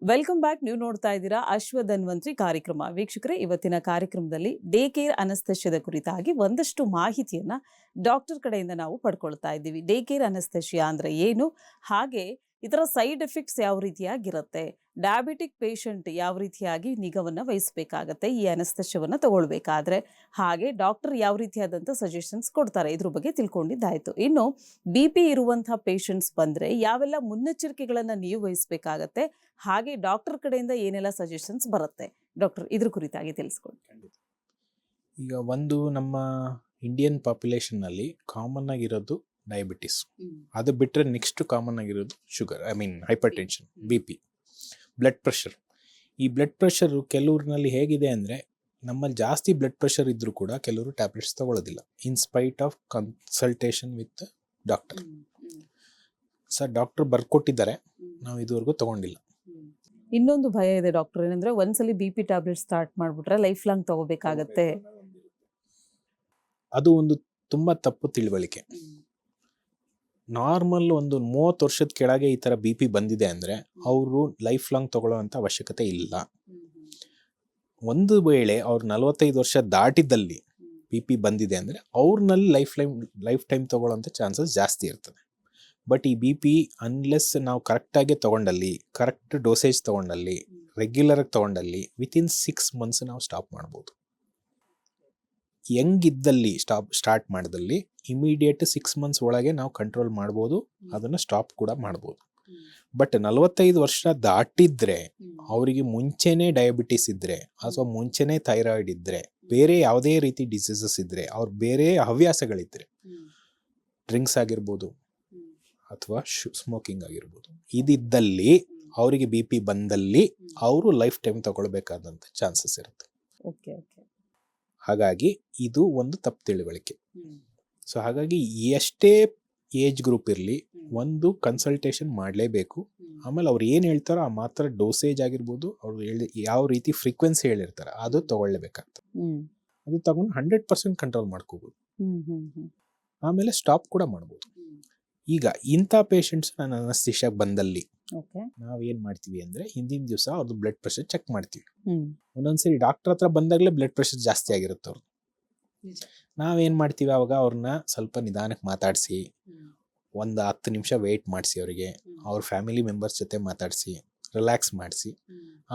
Welcome back. ನೀವು ನೋಡ್ತಾ ಇದ್ದೀರಾ ಅಶ್ವಧನ್ವಂತ್ರಿ ಕಾರ್ಯಕ್ರಮ. ವೀಕ್ಷಕರೇ, ಇವತ್ತಿನ ಕಾರ್ಯಕ್ರಮದಲ್ಲಿ ಡೇ ಕೇರ್ ಅನಸ್ತೇಶಿಯಾದ ಕುರಿತಾಗಿ ಒಂದಷ್ಟು ಮಾಹಿತಿಯನ್ನ ಡಾಕ್ಟರ್ ಕಡೆಯಿಂದ ನಾವು ಪಡ್ಕೊಳ್ತಾ ಇದ್ದೀವಿ. ಡೇ ಕೇರ್ ಅನಸ್ತೇಶಿಯಾ ಅಂದ್ರೆ ಏನು, ಹಾಗೆ ಇದರ ಸೈಡ್ ಎಫೆಕ್ಟ್ಸ್ ಯಾವ ರೀತಿಯಾಗಿರುತ್ತೆ, ಡಯಾಬಿಟಿಕ್ ಪೇಷಂಟ್ ಯಾವ ರೀತಿಯಾಗಿ ನಿಗಾವನ್ನ ವಹಿಸಬೇಕಾಗತ್ತೆ ಈ ಅನಸ್ತೇಶಿಯಾವನ್ನ ತಗೊಳ್ಬೇಕಾದ್ರೆ, ಹಾಗೆ ಡಾಕ್ಟರ್ ಯಾವ ರೀತಿಯಾದಂಥ ಸಜೆಷನ್ಸ್ ಕೊಡ್ತಾರೆ, ಇದ್ರ ಬಗ್ಗೆ ತಿಳ್ಕೊಂಡಿದ್ದಾಯ್ತು. ಇನ್ನು BP ಇರುವಂತಹ ಪೇಷಂಟ್ಸ್ ಬಂದ್ರೆ ಯಾವೆಲ್ಲ ಮುನ್ನೆಚ್ಚರಿಕೆಗಳನ್ನ ನೀವು ವಹಿಸಬೇಕಾಗತ್ತೆ, ಹಾಗೆ ಡಾಕ್ಟರ್ ಕಡೆಯಿಂದ ಏನೆಲ್ಲ ಸಜೆಷನ್ಸ್ ಬರುತ್ತೆ, ಡಾಕ್ಟರ್ ಇದ್ರ ಕುರಿತಾಗಿ ತಿಳಿಸ್ಕೊಡಿ. ಈಗ ಒಂದು ನಮ್ಮ ಇಂಡಿಯನ್ ಪಾಪ್ಯುಲೇಷನ್ನಲ್ಲಿ ಕಾಮನ್ ಆಗಿರೋದು ಡಯಾಬಿಟಿಸ್. ಅದು ಬಿಟ್ಟರೆ ನೆಕ್ಸ್ಟ್ ಕಾಮನ್ ಆಗಿರೋದು sugar, hypertension, BP, blood pressure. ಈ ಬ್ಲಡ್ ಪ್ರೆಷರು ಕೆಲವ್ರಲ್ಲಿ ಹೇಗಿದೆ ಅಂದರೆ, ನಮ್ಮಲ್ಲಿ ಜಾಸ್ತಿ ಬ್ಲಡ್ ಪ್ರೆಷರ್ ಇದ್ದರೂ ಕೂಡ ಕೆಲವರು ಟ್ಯಾಬ್ಲೆಟ್ಸ್ ತಗೊಳ್ಳೋದಿಲ್ಲ in spite of consultation with doctor. Sir, doctor ಬರ್ಕೊಟ್ಟಿದ್ದಾರೆ, ನಾವು ಇದುವರೆಗೂ ತಗೊಂಡಿಲ್ಲ. ಇನ್ನೊಂದು ಭಯ ಇದೆ ಡಾಕ್ಟರ್, ಏನಂದ್ರೆ ಒಂದ್ಸಲಿ BP ಟ್ಯಾಬ್ಲೆಟ್ ಸ್ಟಾರ್ಟ್ ಮಾಡ್ಬಿಟ್ರೆ ಲೈಫ್ ಲಾಂಗ್ ತಗೋಬೇಕಾಗತ್ತೆ. ಅದು ಒಂದು ತುಂಬ ತಪ್ಪು ತಿಳುವಳಿಕೆ. ನಾರ್ಮಲ್ ಒಂದು 30 ವರ್ಷದ ಕೆಳಗೆ ಈ ಥರ BP ಬಂದಿದೆ ಅಂದರೆ ಅವರು ಲೈಫ್ ಲಾಂಗ್ ತಗೊಳ್ಳೋವಂಥ ಅವಶ್ಯಕತೆ ಇಲ್ಲ. ಒಂದು ವೇಳೆ ಅವ್ರು 45 ವರ್ಷ ದಾಟಿದ್ದಲ್ಲಿ BP ಬಂದಿದೆ ಅಂದರೆ ಅವ್ರನ್ನಲ್ಲಿ ಲೈಫ್ ಟೈಮ್ ತಗೊಳ್ಳೋಂಥ ಚಾನ್ಸಸ್ ಜಾಸ್ತಿ ಇರ್ತದೆ. ಬಟ್ ಈ BP ಅನ್ಲೆಸ್ ನಾವು ಕರೆಕ್ಟಾಗಿ ತೊಗೊಂಡಲ್ಲಿ, ಕರೆಕ್ಟ್ ಡೋಸೇಜ್ ತೊಗೊಂಡಲ್ಲಿ, ರೆಗ್ಯುಲರಾಗಿ ತೊಗೊಂಡಲ್ಲಿ ವಿತಿನ್ 6 ಮಂತ್ಸ್ ನಾವು ಸ್ಟಾಪ್ ಮಾಡ್ಬೋದು. ಹೆಂಗಿದ್ದಲ್ಲಿ ಸ್ಟಾರ್ಟ್ ಮಾಡಿದಲ್ಲಿ ಇಮಿಡಿಯೇಟ್ 6 ಮಂತ್ಸ್ ಒಳಗೆ ನಾವು ಕಂಟ್ರೋಲ್ ಮಾಡ್ಬೋದು, ಅದನ್ನು ಸ್ಟಾಪ್ ಕೂಡ ಮಾಡ್ಬೋದು. ಬಟ್ 45 ವರ್ಷ ದಾಟಿದ್ರೆ, ಅವರಿಗೆ ಮುಂಚೆನೇ ಡಯಾಬಿಟಿಸ್ ಇದ್ದರೆ ಅಥವಾ ಮುಂಚೆನೇ ಥೈರಾಯ್ಡ್ ಇದ್ದರೆ, ಬೇರೆ ಯಾವುದೇ ರೀತಿ ಡಿಸೀಸಸ್ ಇದ್ದರೆ, ಅವ್ರ ಬೇರೆ ಹವ್ಯಾಸಗಳಿದ್ದರೆ, ಡ್ರಿಂಕ್ಸ್ ಆಗಿರ್ಬೋದು ಅಥವಾ ಸ್ಮೋಕಿಂಗ್ ಆಗಿರ್ಬೋದು, ಇದಿದ್ದಲ್ಲಿ ಅವರಿಗೆ BP ಬಂದಲ್ಲಿ ಅವರು ಲೈಫ್ ಟೈಮ್ ತಗೊಳ್ಬೇಕಾದಂಥ ಚಾನ್ಸಸ್ ಇರುತ್ತೆ. ಹಾಗಾಗಿ ಇದು ಒಂದು ತಪ್ಪು ತಿಳುವಳಿಕೆ. ಸೊ ಹಾಗಾಗಿ ಎಷ್ಟೇ ಏಜ್ ಗ್ರೂಪ್ ಇರಲಿ, ಒಂದು ಕನ್ಸಲ್ಟೇಷನ್ ಮಾಡಲೇಬೇಕು. ಆಮೇಲೆ ಅವ್ರು ಏನು ಹೇಳ್ತಾರೋ ಆ ಮಾತ್ರ ಡೋಸೇಜ್ ಆಗಿರ್ಬೋದು, ಅವ್ರು ಯಾವ ರೀತಿ ಫ್ರೀಕ್ವೆನ್ಸಿ ಹೇಳಿರ್ತಾರೆ ಅದು ತಗೊಳ್ಳೇಬೇಕಾಗ್ತದೆ. ಅದು ತಗೊಂಡು 100% ಕಂಟ್ರೋಲ್ ಮಾಡ್ಕೋಬೋದು, ಆಮೇಲೆ ಸ್ಟಾಪ್ ಕೂಡ ಮಾಡ್ಬೋದು. ಈಗ ಇಂಥ ಪೇಷಂಟ್ಸ್ ನಾನು ಅನಸ್ತೇಶಿಯಾಗೆ ಬಂದಲ್ಲಿ ನಾವೇನ್ ಮಾಡ್ತೀವಿ ಅಂದ್ರೆ, ಹಿಂದಿನ ದಿವಸ ಅವ್ರದ್ದು ಬ್ಲಡ್ ಪ್ರೆಷರ್ ಚೆಕ್ ಮಾಡ್ತೀವಿ. ಒಂದೊಂದ್ಸರಿ ಡಾಕ್ಟರ್ ಹತ್ರ ಬಂದಾಗಲೇ ಬ್ಲಡ್ ಪ್ರೆಷರ್ ಜಾಸ್ತಿ ಆಗಿರುತ್ತೆ ಅವ್ರದ್ದು. ನಾವೇನ್ ಮಾಡ್ತೀವಿ, ಅವಾಗ ಅವ್ರನ್ನ ಸ್ವಲ್ಪ ನಿಧಾನಕ್ಕೆ ಮಾತಾಡಿಸಿ, ಒಂದು 10 ನಿಮಿಷ ವೆಯ್ಟ್ ಮಾಡಿಸಿ, ಅವರಿಗೆ ಅವ್ರ ಫ್ಯಾಮಿಲಿ ಮೆಂಬರ್ಸ್ ಜೊತೆ ಮಾತಾಡಿಸಿ ರಿಲ್ಯಾಕ್ಸ್ ಮಾಡಿಸಿ,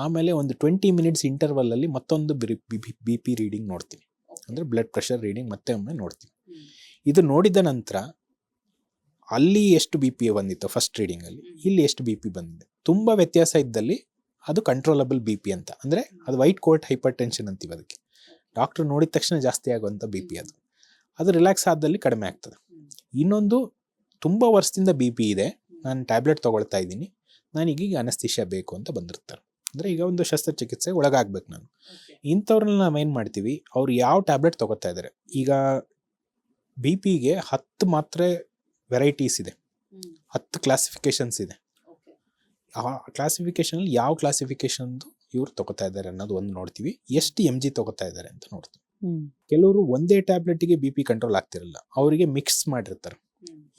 ಆಮೇಲೆ ಒಂದು 20 ಮಿನಿಟ್ಸ್ ಇಂಟರ್ವಲ್ ಅಲ್ಲಿ ಮತ್ತೊಂದು BP ರೀಡಿಂಗ್ ನೋಡ್ತೀವಿ, ಅಂದ್ರೆ ಬ್ಲಡ್ ಪ್ರೆಷರ್ ರೀಡಿಂಗ್ ಮತ್ತೆ ಒಮ್ಮೆ ನೋಡ್ತೀವಿ. ಇದು ನೋಡಿದ ನಂತರ ಅಲ್ಲಿ ಎಷ್ಟು BP ಬಂದಿತ್ತು ಫಸ್ಟ್ ರೀಡಿಂಗ್ ಅಲ್ಲಿ, ಇಲ್ಲಿ ಎಷ್ಟು BP ಬಂದಿದೆ, ತುಂಬಾ ವ್ಯತ್ಯಾಸ ಇದ್ದಲ್ಲಿ ಅದು ಕಂಟ್ರೋಲಬಲ್ BP ಅಂತ, ಅಂದ್ರೆ ಅದು ವೈಟ್ ಕೋಟ್ ಹೈಪರ್ ಟೆನ್ಷನ್ ಅಂತೀವಿ. ಅದಕ್ಕೆ ಡಾಕ್ಟರ್ ನೋಡಿದ ತಕ್ಷಣ ಜಾಸ್ತಿ ಆಗುವಂಥ BP ಅದು ರಿಲ್ಯಾಕ್ಸ್ ಆದಲ್ಲಿ ಕಡಿಮೆ ಆಗ್ತದೆ. ಇನ್ನೊಂದು, ತುಂಬಾ ವರ್ಷದಿಂದ BP ಇದೆ, ನಾನು ಟ್ಯಾಬ್ಲೆಟ್ ತಗೊಳ್ತಾ ಇದ್ದೀನಿ, ನನಗೀಗ ಅನಸ್ತೇಶಿಯಾ ಬೇಕು ಅಂತ ಬಂದಿರ್ತಾರೆ. ಅಂದ್ರೆ ಈಗ ಒಂದು ಶಸ್ತ್ರಚಿಕಿತ್ಸೆ ಒಳಗಾಗ್ಬೇಕು ನಾನು. ಇಂಥವ್ರನ್ನ ನಾವೇನ್ ಮಾಡ್ತೀವಿ, ಅವ್ರು ಯಾವ ಟ್ಯಾಬ್ಲೆಟ್ ತಗೋತಾ ಇದ್ದಾರೆ, ಈಗ BPಗೆ 10 ಮಾತ್ರೆ ವೆರೈಟೀಸ್ ಇದೆ, 10 ಕ್ಲಾಸಿಫಿಕೇಶನ್ಸ್ ಇದೆ. ಆ ಕ್ಲಾಸಿಫಿಕೇಶನ್ ಅಲ್ಲಿ ಯಾವ ಕ್ಲಾಸಿಫಿಕೇಶನ್ ಇವ್ರು ತಗೋತಾ ಇದ್ದಾರೆ ಅನ್ನೋದು ಒಂದು ನೋಡ್ತೀವಿ, ಎಷ್ಟು mg ತಗೋತಾ ಇದ್ದಾರೆ ಅಂತ ನೋಡ್ತೀವಿ. ಕೆಲವರು ಒಂದೇ ಟ್ಯಾಬ್ಲೆಟ್ಗೆ BP ಕಂಟ್ರೋಲ್ ಆಗ್ತಿರಲ್ಲ, ಅವರಿಗೆ ಮಿಕ್ಸ್ ಮಾಡಿರ್ತಾರೆ,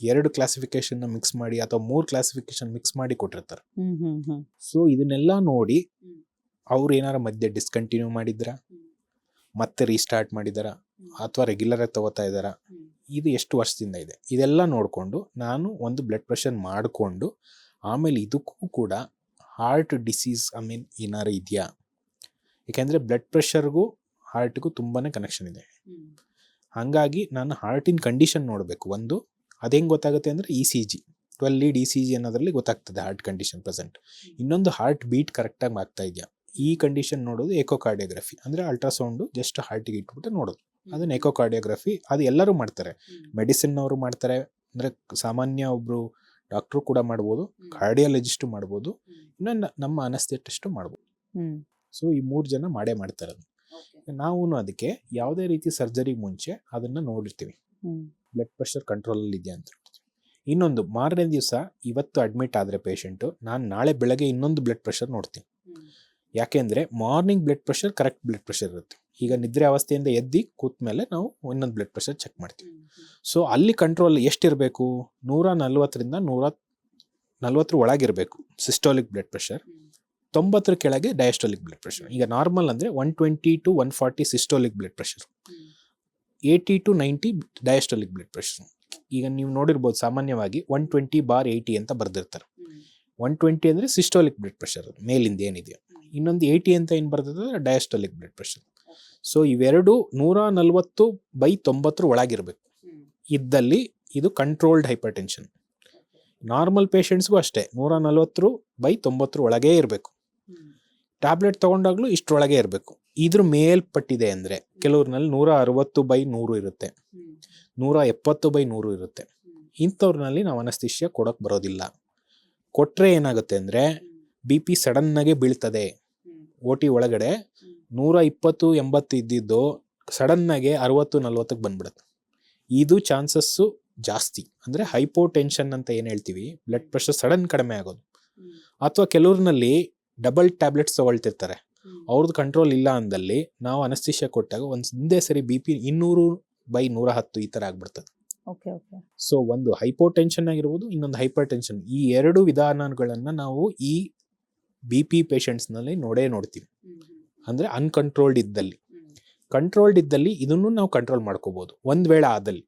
2 ಕ್ಲಾಸಿಫಿಕೇಶನ್ ಮಿಕ್ಸ್ ಮಾಡಿ ಅಥವಾ 3 ಕ್ಲಾಸಿಫಿಕೇಶನ್ ಮಿಕ್ಸ್ ಮಾಡಿ ಕೊಟ್ಟಿರ್ತಾರೆ. ಸೊ ಇದನ್ನೆಲ್ಲ ನೋಡಿ ಅವ್ರು ಏನಾರ ಮಧ್ಯೆ ಡಿಸ್ಕಂಟಿನ್ಯೂ ಮಾಡಿದ್ರ, ಮತ್ತೆ ರೀಸ್ಟಾರ್ಟ್ ಮಾಡಿದಾರ, ಅಥವಾ ರೆಗ್ಯುಲರ್ ಆಗಿ ತಗೋತಾ ಇದ್ದಾರಾ, ಇದು ಎಷ್ಟು ವರ್ಷದಿಂದ ಇದೆ, ಇದೆಲ್ಲ ನೋಡಿಕೊಂಡು ನಾನು ಒಂದು ಬ್ಲಡ್ ಪ್ರೆಷರ್ ಮಾಡಿಕೊಂಡು, ಆಮೇಲೆ ಇದಕ್ಕೂ ಕೂಡ ಹಾರ್ಟ್ ಡಿಸೀಸ್ ಏನಾರು ಇದೆಯಾ, ಯಾಕೆಂದರೆ ಬ್ಲಡ್ ಪ್ರೆಷರ್ಗೂ ಹಾರ್ಟ್ಗೂ ತುಂಬಾ ಕನೆಕ್ಷನ್ ಇದೆ. ಹಾಗಾಗಿ ನಾನು ಹಾರ್ಟಿನ ಕಂಡೀಷನ್ ನೋಡಬೇಕು. ಒಂದು ಅದೇಂಗೆ ಗೊತ್ತಾಗುತ್ತೆ ಅಂದರೆ ECG, 12 ಲೀಡ್ ECG ಅನ್ನೋದ್ರಲ್ಲಿ ಗೊತ್ತಾಗ್ತದೆ ಹಾರ್ಟ್ ಕಂಡೀಷನ್ ಪ್ರೆಸೆಂಟ್. ಇನ್ನೊಂದು ಹಾರ್ಟ್ ಬೀಟ್ ಕರೆಕ್ಟಾಗಿ ಆಗ್ತಾ ಇದೆಯಾ, ಈ ಕಂಡೀಷನ್ ನೋಡೋದು ಎಕೋಕಾರ್ಡಿಯೋಗ್ರಫಿ, ಅಂದರೆ ಅಲ್ಟ್ರಾಸೌಂಡು ಜಸ್ಟ್ ಹಾರ್ಟಿಗೆ ಇಟ್ಬಿಟ್ಟು ನೋಡೋದು, ಅದನ್ನ ಎಕೋಕಾರ್ಡಿಯೋಗ್ರಫಿ. ಅದು ಎಲ್ಲರೂ ಮಾಡ್ತಾರೆ, ಮೆಡಿಸಿನ್ ಅವರು ಮಾಡ್ತಾರೆ, ಅಂದರೆ ಸಾಮಾನ್ಯ ಒಬ್ರು ಡಾಕ್ಟ್ರು ಕೂಡ ಮಾಡ್ಬೋದು, ಕಾರ್ಡಿಯಾಲಜಿಸ್ಟು ಮಾಡ್ಬೋದು, ಇನ್ನು ನಮ್ಮ ಅನಸ್ಥೆಟಿಸ್ಟು ಮಾಡ್ಬೋದು. ಸೊ ಈ 3 ಜನ ಮಾಡೇ ಮಾಡ್ತಾರೆ. ನಾವು ಅದಕ್ಕೆ ಯಾವುದೇ ರೀತಿ ಸರ್ಜರಿಗೆ ಮುಂಚೆ ಅದನ್ನ ನೋಡಿರ್ತೀವಿ, ಬ್ಲಡ್ ಪ್ರೆಷರ್ ಕಂಟ್ರೋಲಲ್ಲಿ ಇದೆಯಾ ಅಂತ. ಇನ್ನೊಂದು, ಮಾರನೇ ದಿವಸ ಇವತ್ತು ಅಡ್ಮಿಟ್ ಆದರೆ ಪೇಷಂಟು, ನಾನು ನಾಳೆ ಬೆಳಗ್ಗೆ ಇನ್ನೊಂದು ಬ್ಲಡ್ ಪ್ರೆಷರ್ ನೋಡ್ತೀನಿ. ಯಾಕೆಂದರೆ morning blood pressure correct blood pressure ಇರುತ್ತೆ. ಈಗ ನಿದ್ರೆ ಅವಸ್ಥೆಯಿಂದ ಎದ್ದು ಕೂತ ಮೇಲೆ ನಾವು ಇನ್ನೊಂದು ಬ್ಲಡ್ ಪ್ರೆಷರ್ ಚೆಕ್ ಮಾಡ್ತೀವಿ. ಸೊ ಅಲ್ಲಿ ಕಂಟ್ರೋಲ್ ಎಷ್ಟಿರಬೇಕು, 140ರಿಂದ 140 ಒಳಗಿರಬೇಕು ಸಿಸ್ಟೋಲಿಕ್ ಬ್ಲಡ್ ಪ್ರೆಷರ್. 90 ಕೆಳಗೆ ಡಯಾಸ್ಟೋಲಿಕ್ ಬ್ಲಡ್ ಪ್ರೆಷರ್. ಈಗ ನಾರ್ಮಲ್ ಅಂದರೆ 120 to 140 systolic blood pressure, 80 to 90 diastolic blood pressure. ಈಗ ನೀವು ನೋಡಿರ್ಬೋದು ಸಾಮಾನ್ಯವಾಗಿ 120/80 ಅಂತ ಬರೆದಿರ್ತಾರೆ. 120 ಅಂದರೆ ಸಿಸ್ಟೋಲಿಕ್ ಬ್ಲಡ್ ಪ್ರೆಷರ್ ಮೇಲಿಂದ ಏನಿದೆಯೋ, ಇನ್ನೊಂದು 80 ಅಂತ ಏನು ಬರ್ತದೆ ಡಯಾಸ್ಟೋಲಿಕ್ ಬ್ಲಡ್ ಪ್ರೆಷರ್. ಸೊ ಇವೆರಡು 140/90 ಒಳಗಿರಬೇಕು. ಇದ್ದಲ್ಲಿ ಇದು ಕಂಟ್ರೋಲ್ಡ್ ಹೈಪರ್ ಟೆನ್ಷನ್. ನಾರ್ಮಲ್ ಪೇಷಂಟ್ಸ್ಗೂ ಅಷ್ಟೇ 140/90 ಒಳಗೇ ಇರಬೇಕು. ಟ್ಯಾಬ್ಲೆಟ್ ತೊಗೊಂಡಾಗ್ಲೂ ಇಷ್ಟರೊಳಗೆ ಇರಬೇಕು. ಇದ್ರ ಮೇಲ್ಪಟ್ಟಿದೆ ಅಂದರೆ ಕೆಲವ್ರಲ್ಲಿ 160/100 ಇರುತ್ತೆ, 170/100 ಇರುತ್ತೆ. ಇಂಥವ್ರಲ್ಲಿ ನಾವು ಅನಸ್ತಿಷ್ಯ ಕೊಡೋಕೆ ಬರೋದಿಲ್ಲ. ಕೊಟ್ಟರೆ ಏನಾಗುತ್ತೆ ಅಂದರೆ BP ಸಡನ್ನಾಗೆ ಬೀಳ್ತದೆ. OT ಒಳಗಡೆ 120/80 ಇದ್ದಿದ್ದು ಸಡನ್ನಾಗೆ 60/40 ಬಂದ್ಬಿಡುತ್ತೆ. ಇದು ಚಾನ್ಸಸ್ಸು ಜಾಸ್ತಿ. ಅಂದರೆ ಹೈಪೋಟೆನ್ಷನ್ ಅಂತ ಏನು ಹೇಳ್ತೀವಿ, ಬ್ಲಡ್ ಪ್ರೆಷರ್ ಸಡನ್ ಕಡಿಮೆ ಆಗೋದು. ಅಥವಾ ಕೆಲವ್ರಲ್ಲಿ ಡಬಲ್ ಟ್ಯಾಬ್ಲೆಟ್ಸ್ ತೊಗೊಳ್ತಿರ್ತಾರೆ, ಅವ್ರದ್ದು ಕಂಟ್ರೋಲ್ ಇಲ್ಲ ಅಂದಲ್ಲಿ ನಾವು ಅನಸ್ತಿಷ್ಯ ಕೊಟ್ಟಾಗ ಒಂದೇ ಸರಿ BP 200/110 ಈ ಥರ ಆಗ್ಬಿಡ್ತದೆ. ಸೊ ಒಂದು ಹೈಪೋಟೆನ್ಷನ್ ಆಗಿರ್ಬೋದು, ಇನ್ನೊಂದು ಹೈಪರ್ ಟೆನ್ಷನ್. ಈ ಎರಡು ವಿಧಾನಗಳನ್ನು ನಾವು ಈ BP ಪೇಷಂಟ್ಸ್ನಲ್ಲಿ ನೋಡ್ತೀವಿ. ಅಂದರೆ ಅನ್ಕಂಟ್ರೋಲ್ಡ್ ಇದ್ದಲ್ಲಿ. ಕಂಟ್ರೋಲ್ಡ್ ಇದ್ದಲ್ಲಿ ಇದನ್ನು ನಾವು ಕಂಟ್ರೋಲ್ ಮಾಡ್ಕೋಬೋದು ಒಂದು ವೇಳೆ ಆದಲ್ಲಿ.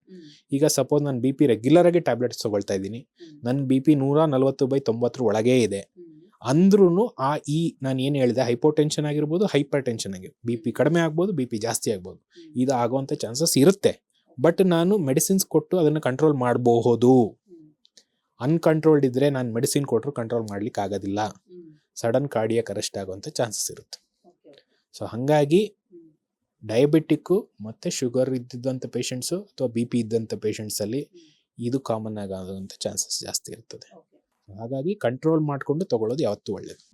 ಈಗ ಸಪೋಸ್ ನಾನು BP ರೆಗ್ಯುಲರ್ ಆಗಿ ಟ್ಯಾಬ್ಲೆಟ್ಸ್ ತೊಗೊಳ್ತಾ ಇದ್ದೀನಿ, ನನ್ನ BP 140/90 ಒಳಗೇ ಇದೆ ಅಂದ್ರೂ ನಾನು ಏನು ಹೇಳಿದೆ, ಹೈಪೋಟೆನ್ಷನ್ ಆಗಿರ್ಬೋದು, ಹೈಪರ್ ಟೆನ್ಷನ್ ಆಗಿರ್ಬೋದು, BP ಕಡಿಮೆ ಆಗ್ಬೋದು, BP ಜಾಸ್ತಿ ಆಗ್ಬೋದು, ಇದು ಆಗುವಂಥ ಚಾನ್ಸಸ್ ಇರುತ್ತೆ. ಬಟ್ ನಾನು ಮೆಡಿಸಿನ್ಸ್ ಕೊಟ್ಟು ಅದನ್ನು ಕಂಟ್ರೋಲ್ ಮಾಡಬಹುದು. ಅನ್ಕಂಟ್ರೋಲ್ಡ್ ಇದ್ದರೆ ನಾನು ಮೆಡಿಸಿನ್ ಕೊಟ್ಟರು ಕಂಟ್ರೋಲ್ ಮಾಡ್ಲಿಕ್ಕೆ ಆಗೋದಿಲ್ಲ, ಸಡನ್ ಕಾರ್ಡಿಯಾಕ್ ಅರೆಸ್ಟ್ ಆಗುವಂಥ ಚಾನ್ಸಸ್ ಇರುತ್ತೆ. ಸೊ ಹಾಗಾಗಿ ಡಯಾಬಿಟಿಕ್ಕು ಮತ್ತು ಶುಗರ್ ಇದ್ದಿದ್ದಂಥ ಪೇಷಂಟ್ಸು ಅಥವಾ BP ಇದ್ದಂಥ ಪೇಷಂಟ್ಸಲ್ಲಿ ಇದು ಕಾಮನ್ ಆಗೋಂಥ ಚಾನ್ಸಸ್ ಜಾಸ್ತಿ ಇರ್ತದೆ. ಹಾಗಾಗಿ ಕಂಟ್ರೋಲ್ ಮಾಡಿಕೊಂಡು ತಗೊಳ್ಳೋದು ಯಾವತ್ತೂ ಒಳ್ಳೆಯದು.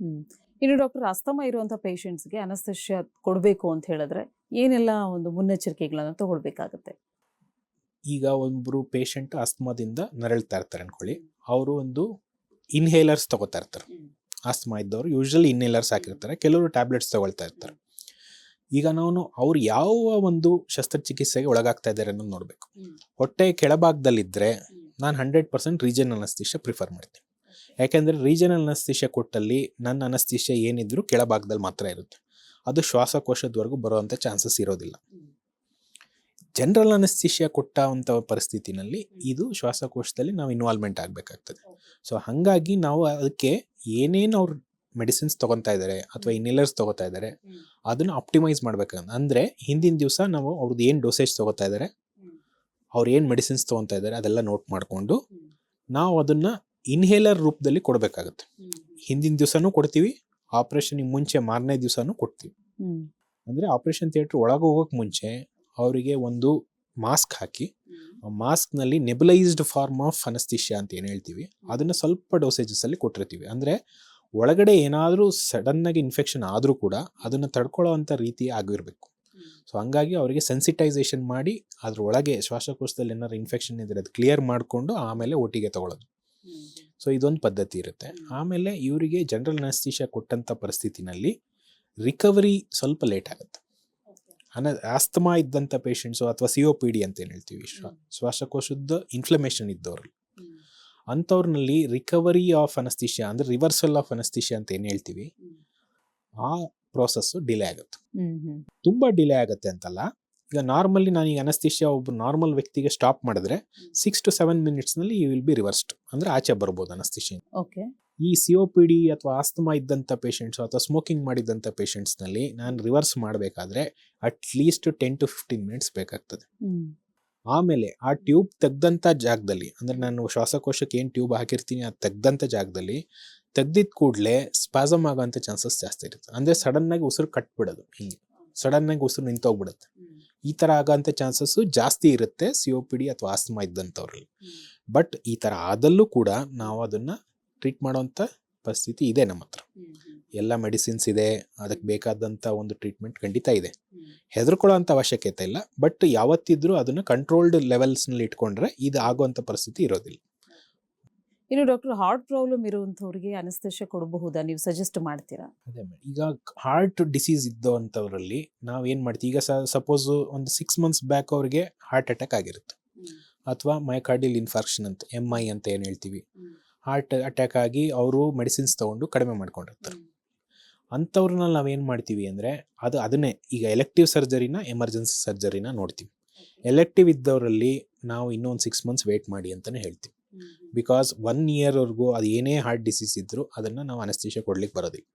ಇನ್ನು ಡಾಕ್ಟರ್, ಅಸ್ತಮಾ ಇರುವಂಥ ಪೇಷಂಟ್ಸ್ಗೆ ಅನಸ್ತೇಷಿಯಾ ಕೊಡಬೇಕು ಅಂತ ಹೇಳಿದ್ರೆ ಏನೆಲ್ಲ ಒಂದು ಮುನ್ನೆಚ್ಚರಿಕೆಗಳನ್ನು ತಗೊಳ್ಬೇಕಾಗುತ್ತೆ? ಈಗ ಒಬ್ಬರು ಪೇಷಂಟ್ ಅಸ್ತಮಾದಿಂದ ನರಳ್ತಾ ಇರ್ತಾರೆ ಅನ್ಕೊಳ್ಳಿ, ಅವರು ಒಂದು ಇನ್ಹೇಲರ್ಸ್ ತಗೋತಾ ಇರ್ತಾರೆ. ಅಸ್ತಮಾ ಇದ್ದವರು ಯೂಶ್ವಲಿ ಇನ್ಹೇಲರ್ಸ್ ಹಾಕಿರ್ತಾರೆ, ಕೆಲವರು ಟ್ಯಾಬ್ಲೆಟ್ಸ್ ತಗೊಳ್ತಾ ಇರ್ತಾರೆ. ಈಗ ಅವ್ರು ಯಾವ ಒಂದು ಶಸ್ತ್ರಚಿಕಿತ್ಸೆಗೆ ಒಳಗಾಗ್ತಾ ಇದ್ದಾರೆ ಅನ್ನೋದು ನೋಡಬೇಕು. ಹೊಟ್ಟೆ ಕೆಳಭಾಗದಲ್ಲಿದ್ದರೆ ನಾನು 100% ರೀಜನಲ್ ಅನಸ್ತಿಷ್ಯ ಪ್ರಿಫರ್ ಮಾಡ್ತೀನಿ. ಯಾಕೆಂದರೆ ರೀಜನಲ್ ಅನಸ್ತಿಷ್ಯ ಕೊಟ್ಟಲ್ಲಿ ನನ್ನ ಅನಸ್ತಿಷ್ಯ ಏನಿದ್ರು ಕೆಳಭಾಗದಲ್ಲಿ ಮಾತ್ರ ಇರುತ್ತೆ, ಅದು ಶ್ವಾಸಕೋಶದವರೆಗೂ ಬರುವಂಥ ಚಾನ್ಸಸ್ ಇರೋದಿಲ್ಲ. ಜನರಲ್ ಅನಸ್ತಿಷ್ಯ ಕೊಟ್ಟಂಥ ಪರಿಸ್ಥಿತಿನಲ್ಲಿ ಇದು ಶ್ವಾಸಕೋಶದಲ್ಲಿ ನಾವು ಇನ್ವಾಲ್ವ್ಮೆಂಟ್ ಆಗಬೇಕಾಗ್ತದೆ. ಸೊ ಹಾಗಾಗಿ ನಾವು ಅದಕ್ಕೆ ಏನೇನು ಅವ್ರು ಮೆಡಿಸಿನ್ಸ್ ತೊಗೊತಾ ಇದ್ದಾರೆ ಅಥವಾ ಇನ್ಹೇಲರ್ಸ್ ತೊಗೋತಾ ಇದ್ದಾರೆ ಅದನ್ನು ಆಪ್ಟಿಮೈಸ್ ಮಾಡಬೇಕಂತ. ಅಂದರೆ ಹಿಂದಿನ ದಿವಸ ನಾವು ಅವ್ರದ್ದು ಏನು ಡೋಸೇಜ್ ತೊಗೋತಾ ಇದ್ದಾರೆ, ಅವ್ರು ಏನು ಮೆಡಿಸಿನ್ಸ್ ತೊಗೊತಾ ಇದ್ದಾರೆ ಅದೆಲ್ಲ ನೋಟ್ ಮಾಡಿಕೊಂಡು ನಾವು ಅದನ್ನು ಇನ್ಹೇಲರ್ ರೂಪದಲ್ಲಿ ಕೊಡಬೇಕಾಗುತ್ತೆ. ಹಿಂದಿನ ದಿವಸನೂ ಕೊಡ್ತೀವಿ, ಆಪ್ರೇಷನ್ಗೆ ಮುಂಚೆ ಮಾರನೇ ದಿವಸನೂ ಕೊಡ್ತೀವಿ. ಅಂದರೆ ಆಪ್ರೇಷನ್ ಥಿಯೇಟ್ರ್ ಒಳಗೆ ಹೋಗೋಕ್ಕೆ ಮುಂಚೆ ಅವರಿಗೆ ಒಂದು ಮಾಸ್ಕ್ ಹಾಕಿ, ಆ ಮಾಸ್ಕ್ನಲ್ಲಿ ನೆಬುಲೈಸ್ಡ್ ಫಾರ್ಮ್ ಆಫ್ ಅನಸ್ತಿಷ್ಯಾ ಅಂತ ಏನು ಹೇಳ್ತೀವಿ ಅದನ್ನು ಸ್ವಲ್ಪ ಡೋಸೇಜಸಲ್ಲಿ ಕೊಟ್ಟಿರ್ತೀವಿ. ಅಂದರೆ ಒಳಗಡೆ ಏನಾದರೂ ಸಡನ್ನಾಗಿ ಇನ್ಫೆಕ್ಷನ್ ಆದರೂ ಕೂಡ ಅದನ್ನು ತಡ್ಕೊಳ್ಳೋವಂಥ ರೀತಿ ಆಗಿರಬೇಕು. ಸೊ ಹಂಗಾಗಿ ಅವರಿಗೆ ಸೆನ್ಸಿಟೈಸೇಷನ್ ಮಾಡಿ ಅದರೊಳಗೆ ಶ್ವಾಸಕೋಶದಲ್ಲಿ ಏನಾದ್ರು ಇನ್ಫೆಕ್ಷನ್ ಇದ್ದರೆ ಅದು ಕ್ಲಿಯರ್ ಮಾಡಿಕೊಂಡು ಆಮೇಲೆ ಒಟ್ಟಿಗೆ ತಗೊಳ್ಳೋದು. ಸೊ ಇದೊಂದು ಪದ್ಧತಿ ಇರುತ್ತೆ. ಆಮೇಲೆ ಇವರಿಗೆ ಜನರಲ್ ಅನಸ್ತಿಷ್ಯಾ ಕೊಟ್ಟಂಥ ಪರಿಸ್ಥಿತಿನಲ್ಲಿ ರಿಕವರಿ ಸ್ವಲ್ಪ ಲೇಟ್ ಆಗುತ್ತೆ. ಆಸ್ತಮಾ ಇದ್ದಂಥ ಪೇಷಂಟ್ಸು ಅಥವಾ COPD ಅಂತ ಏನು ಹೇಳ್ತೀವಿ, ಶ್ವಾಸಕೋಶದ ಇನ್ಫ್ಲಮೇಷನ್ ಇದ್ದವ್ರು, ಅಂಥವ್ರಲ್ಲಿ ರಿಕವರಿ ಆಫ್ ಅನಸ್ತಿಷ್ಯಾ ಅಂದರೆ ರಿವರ್ಸಲ್ ಆಫ್ ಅನಸ್ತಿಷ್ಯಾ ಅಂತ ಏನು ಹೇಳ್ತೀವಿ, ಆ ಪ್ರೋಸೆಸ್ಸು ಡಿಲೇ ಆಗುತ್ತೆ. ತುಂಬ ಡಿಲೇ ಆಗುತ್ತೆ ಅಂತಲ್ಲ. ಈಗ ನಾರ್ಮಲಿ ನಾನೀಗ ಅನಸ್ತಿಷ್ಯಾ ಒಬ್ಬ ನಾರ್ಮಲ್ ವ್ಯಕ್ತಿಗೆ ಸ್ಟಾಪ್ ಮಾಡಿದ್ರೆ 6 to 7 minutesನಲ್ಲಿ ಯು ವಿಲ್ ಬಿ ರಿವರ್ಸ್ಡ್, ಅಂದರೆ ಆಚೆ ಬರ್ಬೋದು ಅನಸ್ತಿಷ್ಯಾ. ಈ COPD ಅಥವಾ ಆಸ್ತಮಾ ಇದ್ದಂಥ ಪೇಷಂಟ್ಸು ಅಥವಾ ಸ್ಮೋಕಿಂಗ್ ಮಾಡಿದಂಥ ಪೇಷಂಟ್ಸ್ನಲ್ಲಿ ನಾನು ರಿವರ್ಸ್ ಮಾಡಬೇಕಾದ್ರೆ ಅಟ್ಲೀಸ್ಟ್ 10 to 15 minutes ಬೇಕಾಗ್ತದೆ. ಆಮೇಲೆ ಆ ಟ್ಯೂಬ್ ತೆಗ್ದಂಥ ಜಾಗದಲ್ಲಿ, ಅಂದರೆ ನಾನು ಶ್ವಾಸಕೋಶಕ್ಕೆ ಏನು ಟ್ಯೂಬ್ ಹಾಕಿರ್ತೀನಿ ಅದು ತೆಗ್ದಂಥ ಜಾಗದಲ್ಲಿ ತೆಗ್ದಿದ್ದ ಕೂಡಲೇ ಸ್ಪಾಸಮ್ ಆಗೋಂಥ ಚಾನ್ಸಸ್ ಜಾಸ್ತಿ ಇರುತ್ತೆ. ಅಂದರೆ ಸಡನ್ನಾಗಿ ಉಸಿರು ಕಟ್ಬಿಡೋದು, ಹಿಂಗೆ ಸಡನ್ನಾಗಿ ಉಸಿರು ನಿಂತೋಗ್ಬಿಡುತ್ತೆ. ಈ ಥರ ಆಗೋಂಥ ಚಾನ್ಸಸ್ಸು ಜಾಸ್ತಿ ಇರುತ್ತೆ COPD ಅಥವಾ ಆಸ್ತಮಾ ಇದ್ದಂಥವ್ರಲ್ಲಿ. ಬಟ್ ಈ ಥರ ಆದಲ್ಲೂ ಕೂಡ ನಾವು ಅದನ್ನು ಟ್ರೀಟ್ ಮಾಡೋವಂಥ ಪರಿಸ್ಥಿತಿ ಇದೆ ನಮ್ಮ ಹತ್ರ. ಎಲ್ಲ ಮೆಡಿಸಿನ್ಸ್ ಇದೆ, ಅದಕ್ಕೆ ಬೇಕಾದಂಥ ಒಂದು ಟ್ರೀಟ್ಮೆಂಟ್ ಖಂಡಿತ ಇದೆ, ಹೆದರ್ಕೊಳ್ಳೋ ಅಂಥ ಅವಶ್ಯಕತೆ ಇಲ್ಲ. ಬಟ್ ಯಾವತ್ತಿದ್ರೂ ಅದನ್ನು ಕಂಟ್ರೋಲ್ಡ್ ಲೆವೆಲ್ಸ್ನಲ್ಲಿ ಇಟ್ಕೊಂಡ್ರೆ ಇದು ಆಗುವಂಥ ಪರಿಸ್ಥಿತಿ ಇರೋದಿಲ್ಲ. ಇನ್ನು ಡಾಕ್ಟರ್, ಹಾರ್ಟ್ ಪ್ರಾಬ್ಲಮ್ ಇರುವಂಥವ್ರಿಗೆ ಅನಸ್ತೇಷಿಯಾ ಕೊಡಬಹುದಾ, ನೀವು ಸಜೆಸ್ಟ್ ಮಾಡ್ತೀರಾ? ಅದೇ ಈಗ ಹಾರ್ಟ್ ಡಿಸೀಸ್ ಇದ್ದವಂಥವರಲ್ಲಿ ನಾವು ಏನು ಮಾಡ್ತೀವಿ, ಈಗ ಸಪೋಸು ಒಂದು 6 months ಬ್ಯಾಕ್ ಅವ್ರಿಗೆ ಹಾರ್ಟ್ ಅಟ್ಯಾಕ್ ಆಗಿರುತ್ತೆ, ಅಥವಾ ಮಯೋಕಾರ್ಡಿಯಲ್ ಇನ್ಫಾರ್ಕ್ಷನ್ ಅಂತ MI ಅಂತ ಏನು ಹೇಳ್ತೀವಿ, ಹಾರ್ಟ್ ಅಟ್ಯಾಕ್ ಆಗಿ ಅವರು ಮೆಡಿಸಿನ್ಸ್ ತೊಗೊಂಡು ಕಡಿಮೆ ಮಾಡ್ಕೊಂಡಿರ್ತಾರೆ. ಅಂಥವ್ರನ್ನ ನಾವೇನು ಮಾಡ್ತೀವಿ ಅಂದರೆ ಅದನ್ನೇ ಈಗ ಎಲೆಕ್ಟಿವ್ ಸರ್ಜರಿನ ಎಮರ್ಜೆನ್ಸಿ ಸರ್ಜರಿನ ನೋಡ್ತೀವಿ. ಎಲೆಕ್ಟಿವ್ ಇದ್ದವರಲ್ಲಿ ನಾವು ಇನ್ನೊಂದು 6 months ವೇಟ್ ಮಾಡಿ ಅಂತಲೇ ಹೇಳ್ತೀವಿ. ಬಿಕಾಸ್ 1 yearವರೆಗೂ ಅದು ಏನೇ ಹಾರ್ಟ್ ಡಿಸೀಸ್ ಇದ್ದರೂ ಅದನ್ನು ನಾವು ಅನಸ್ತೇಷಿಯಾ ಕೊಡ್ಲಿಕ್ಕೆ ಬರೋದಿಲ್ಲ.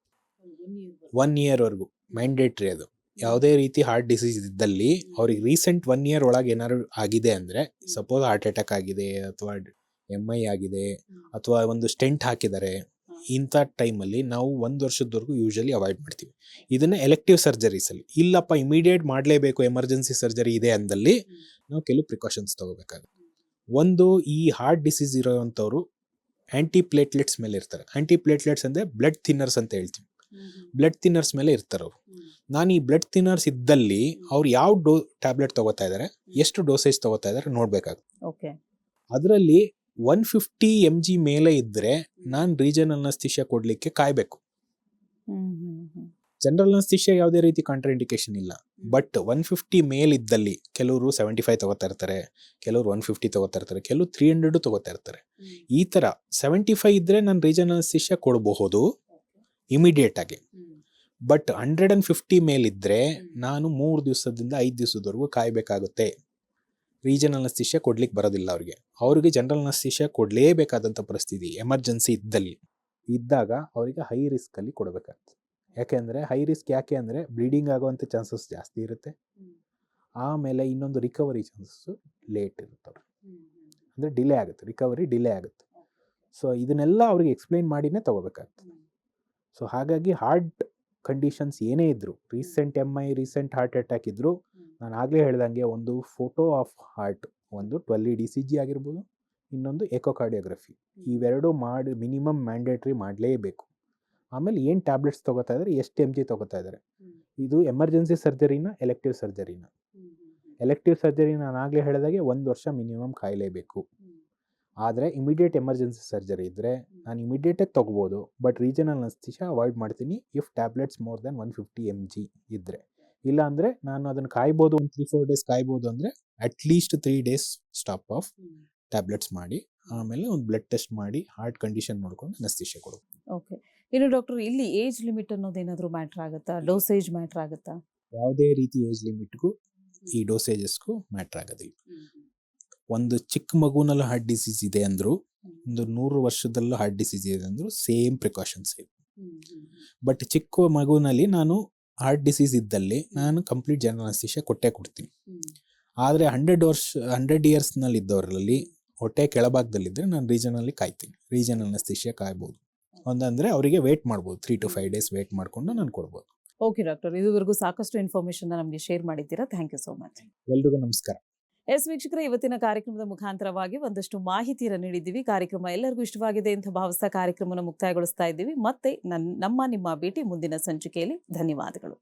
1 yearವರೆಗೂ ಮ್ಯಾಂಡೇಟ್ರಿ ಅದು. ಯಾವುದೇ ರೀತಿ ಹಾರ್ಟ್ ಡಿಸೀಸ್ ಇದ್ದಲ್ಲಿ ಅವ್ರಿಗೆ ರೀಸೆಂಟ್ 1 year ಒಳಗೆ ಏನಾದ್ರು ಆಗಿದೆ ಅಂದರೆ, ಸಪೋಸ್ ಹಾರ್ಟ್ ಅಟ್ಯಾಕ್ ಆಗಿದೆ ಅಥವಾ MI ಆಗಿದೆ ಅಥವಾ ಒಂದು ಸ್ಟೆಂಟ್ ಹಾಕಿದ್ದಾರೆ, ಇಂಥ ಟೈಮಲ್ಲಿ ನಾವು 1 ವರ್ಷದವರೆಗೂ ಯೂಶಲಿ ಅವಾಯ್ಡ್ ಮಾಡ್ತೀವಿ. ಇದನ್ನು ಎಲೆಕ್ಟಿವ್ ಸರ್ಜರೀಸಲ್ಲಿ. ಇಲ್ಲಪ್ಪ ಇಮಿಡಿಯೇಟ್ ಮಾಡಲೇಬೇಕು, ಎಮರ್ಜೆನ್ಸಿ ಸರ್ಜರಿ ಇದೆ ಅಂದಲ್ಲಿ ನಾವು ಕೆಲವು ಪ್ರಿಕಾಷನ್ಸ್ ತೊಗೋಬೇಕಾಗುತ್ತೆ. ಒಂದು, ಈ ಹಾರ್ಟ್ ಡಿಸೀಸ್ ಇರೋವಂಥವ್ರು ಆ್ಯಂಟಿಪ್ಲೇಟ್ಲೆಟ್ಸ್ ಮೇಲೆ ಇರ್ತಾರೆ. ಆ್ಯಂಟಿಪ್ಲೇಟ್ಲೆಟ್ಸ್ ಅಂದರೆ ಬ್ಲಡ್ ಥಿನ್ನರ್ಸ್ ಅಂತ ಹೇಳ್ತೀವಿ. ಬ್ಲಡ್ ಥಿನ್ನರ್ಸ್ ಮೇಲೆ ಇರ್ತಾರೆ ಅವರು. ನಾನು ಈ ಬ್ಲಡ್ ಥಿನ್ನರ್ಸ್ ಇದ್ದಲ್ಲಿ ಅವ್ರು ಯಾವ ಟ್ಯಾಬ್ಲೆಟ್ ತೊಗೋತಾ ಇದ್ದಾರೆ, ಎಷ್ಟು ಡೋಸೇಜ್ ತೊಗೋತಾ ಇದ್ದಾರೆ ನೋಡಬೇಕಾಗುತ್ತೆ. ಅದರಲ್ಲಿ 150 mg ಮೇಲೆ ಇದ್ದರೆ ನಾನು ರೀಜನಲ್ ಅನಸ್ತೇಷಿಯಾ ಕೊಡಲಿಕ್ಕೆ ಕಾಯಬೇಕು. ಜನರಲ್ ಅನಸ್ತೇಷಿಯಾ ಯಾವುದೇ ರೀತಿ ಕಾಂಟ್ರಾ ಇಂಡಿಕೇಶನ್ ಇಲ್ಲ. ಬಟ್ 150 ಮೇಲಿದ್ದಲ್ಲಿ ಕೆಲವರು 75 ತೊಗೋತಾ ಇರ್ತಾರೆ, ಕೆಲವರು 150 ತೊಗೋತಾ ಇರ್ತಾರೆ, ಕೆಲವರು 300 ತೊಗೋತಾ ಇರ್ತಾರೆ. ಈ ಥರ 75 ಇದ್ದರೆ ನಾನು ರೀಜನಲ್ ಅನಸ್ತೇಷಿಯಾ ಕೊಡಬಹುದು ಇಮಿಡಿಯೇಟ್ ಆಗಿ. ಬಟ್ 150 ಮೇಲಿದ್ದರೆ ನಾನು 3 ದಿವಸದಿಂದ 5 ದಿವಸದವರೆಗೂ ಕಾಯಬೇಕಾಗುತ್ತೆ. ರೀಜನಲ್ ಅನಸ್ತೇಷಿಯಾ ಕೊಡ್ಲಿಕ್ಕೆ ಬರೋದಿಲ್ಲ ಅವ್ರಿಗೆ ಜನರಲ್ ಅನಸ್ತೇಷಿಯಾ ಕೊಡಲೇಬೇಕಾದಂಥ ಪರಿಸ್ಥಿತಿ ಎಮರ್ಜೆನ್ಸಿ ಇದ್ದಾಗ ಅವರಿಗೆ ಹೈ ರಿಸ್ಕಲ್ಲಿ ಕೊಡಬೇಕಾಗ್ತದೆ. ಯಾಕೆಂದರೆ ಹೈ ರಿಸ್ಕ್ ಯಾಕೆ ಅಂದರೆ ಬ್ಲೀಡಿಂಗ್ ಆಗುವಂಥ ಚಾನ್ಸಸ್ ಜಾಸ್ತಿ ಇರುತ್ತೆ. ಆಮೇಲೆ ಇನ್ನೊಂದು ರಿಕವರಿ ಚಾನ್ಸಸ್ಸು ಲೇಟ್ ಇರುತ್ತೆ, ಅಂದರೆ ಡಿಲೇ ಆಗುತ್ತೆ, ರಿಕವರಿ ಡಿಲೇ ಆಗುತ್ತೆ. ಸೊ ಇದನ್ನೆಲ್ಲ ಅವ್ರಿಗೆ ಎಕ್ಸ್ಪ್ಲೈನ್ ಮಾಡಿನೇ ತೊಗೋಬೇಕಾಗ್ತದೆ. ಸೊ ಹಾಗಾಗಿ ಹಾರ್ಟ್ ಕಂಡೀಷನ್ಸ್ ಏನೇ ಇದ್ದರೂ, recent MI, recent heart attack ಇದ್ದರೂ, ನಾನು ಆಗಲೇ ಹೇಳ್ದಂಗೆ ಒಂದು ಫೋಟೋ ಆಫ್ ಹಾರ್ಟ್, ಒಂದು 12 ECG ಆಗಿರ್ಬೋದು, ಇನ್ನೊಂದು ಎಕೋಕಾರ್ಡಿಯೋಗ್ರಫಿ, ಇವೆರಡು ಮಾಡಿ ಮಿನಿಮಮ್ ಮ್ಯಾಂಡೇಟ್ರಿ ಮಾಡಲೇಬೇಕು. ಆಮೇಲೆ ಏನು ಟ್ಯಾಬ್ಲೆಟ್ಸ್ ತೊಗೋತಾ ಇದ್ದಾರೆ, ಎಷ್ಟು MG ತೊಗೋತಾ ಇದ್ದಾರೆ. ಇದು ಎಮರ್ಜೆನ್ಸಿ ಸರ್ಜರಿನ ಎಲೆಕ್ಟಿವ್ ಸರ್ಜರಿನ. ಎಲೆಕ್ಟಿವ್ ಸರ್ಜರಿ ನಾನು ಆಗಲೇ ಹೇಳಿದಾಗೆ 1 ವರ್ಷ ಮಿನಿಮಮ್ ಕಾಯಲೇಬೇಕು. ಆದರೆ ಇಮಿಡಿಯೇಟ್ ಎಮರ್ಜೆನ್ಸಿ ಸರ್ಜರಿ ಇದ್ದರೆ ನಾನು ಇಮಿಡಿಯೇಟಾಗಿ ತೊಗೋಬೋದು. ಬಟ್ ರೀಜನಲ್ ಅನಸ್ತೇಷಿಯಾ ಅವಾಯ್ಡ್ ಮಾಡ್ತೀನಿ if tablets more than 150 mg ಇದ್ದರೆ. ಇಲ್ಲ ಅಂದರೆ ನಾನು ಅದನ್ನು ಕಾಯ್ಬೋದು, ಒಂದು 3-4 days ಕಾಯ್ಬೋದು. ಅಂದರೆ at least 3 days stop of tablets ಮಾಡಿ ಆಮೇಲೆ ಒಂದು ಬ್ಲಡ್ ಟೆಸ್ಟ್ ಮಾಡಿ ಹಾರ್ಟ್ ಕಂಡೀಷನ್ ನೋಡ್ಕೊಂಡು ಅನಸ್ತೇಷಿಯಾ ಕೊಡೋದು. ಓಕೆ. ಇನ್ನು ಡಾಕ್ಟರ್, ಇಲ್ಲಿ ಏಜ್ ಲಿಮಿಟ್ ಅನ್ನೋದೇನಾದರೂ ಮ್ಯಾಟ್ರ್ ಆಗುತ್ತಾ, ಡೋಸೇಜ್ ಮ್ಯಾಟ್ರ್ ಆಗುತ್ತಾ? ಯಾವುದೇ ರೀತಿ ಏಜ್ ಲಿಮಿಟ್ಗೂ ಈ ಡೋಸೇಜಸ್ಗೂ ಮ್ಯಾಟ್ರ್ ಆಗೋದಿಲ್ಲ. ಒಂದು ಚಿಕ್ಕ ಮಗುನಲ್ಲಿ ಹಾರ್ಟ್ ಡಿಸೀಸ್ ಇದೆ ಅಂದರೂ, ಒಂದು 100 ವರ್ಷದಲ್ಲೂ ಹಾರ್ಟ್ ಡಿಸೀಸ್ ಇದೆ ಅಂದರೂ ಸೇಮ್ ಪ್ರಿಕಾಷನ್ಸ್ ಇದೆ. ಬಟ್ ಚಿಕ್ಕ ಮಗುವಿನಲ್ಲಿ ನಾನು ಹಾರ್ಟ್ ಡಿಸೀಸ್ ಇದ್ದಲ್ಲಿ ನಾನು ಕಂಪ್ಲೀಟ್ ಜನರಲ್ ಅನಸ್ತೇಷಿಯಾ ಕೊಡ್ತೀನಿ. ಆದರೆ 100 ಇಯರ್ಸ್ನಲ್ಲಿ ಇದ್ದವರಲ್ಲಿ ಹೊಟ್ಟೆ ಕೆಳಭಾಗದಲ್ಲಿದ್ದರೆ ನಾನು ರೀಜನಲ್ಲಿ ಕಾಯ್ತೀನಿ. Regional anaesthesia ಕಾಯ್ಬೋದು. ಒಂದಂದರೆ ಅವರಿಗೆ ವೇಟ್ ಮಾಡ್ಬೋದು, 3 to 5 days ವೇಟ್ ಮಾಡಿಕೊಂಡು ನಾನು ಕೊಡ್ಬೋದು. ಓಕೆ ಡಾಕ್ಟರ್, ಇದುವರೆಗೂ ಸಾಕಷ್ಟು ಇನ್ಫಾರ್ಮೇಷನ್ ನಮಗೆ ಶೇರ್ ಮಾಡಿದ್ದೀರಾ. Thank you so much. ಎಲ್ರಿಗೂ ನಮಸ್ಕಾರ. ವೀಕ್ಷಕರೇ, ಇವತ್ತಿನ ಕಾರ್ಯಕ್ರಮದ ಮುಖಾಂತರವಾಗಿ ಒಂದಷ್ಟು ಮಾಹಿತಿಯನ್ನು ನೀಡಿದ್ದೀವಿ. ಕಾರ್ಯಕ್ರಮ ಎಲ್ಲರಿಗೂ ಇಷ್ಟವಾಗಿದೆ ಅಂತ ಭಾವಿಸ್ತಾ ಕಾರ್ಯಕ್ರಮವನ್ನು ಮುಕ್ತಾಯಗೊಳಿಸ್ತಾ ಇದ್ದೀವಿ. ಮತ್ತೆ ನಿಮ್ಮ ಭೇಟಿ ಮುಂದಿನ ಸಂಚಿಕೆಯಲ್ಲಿ. ಧನ್ಯವಾದಗಳು.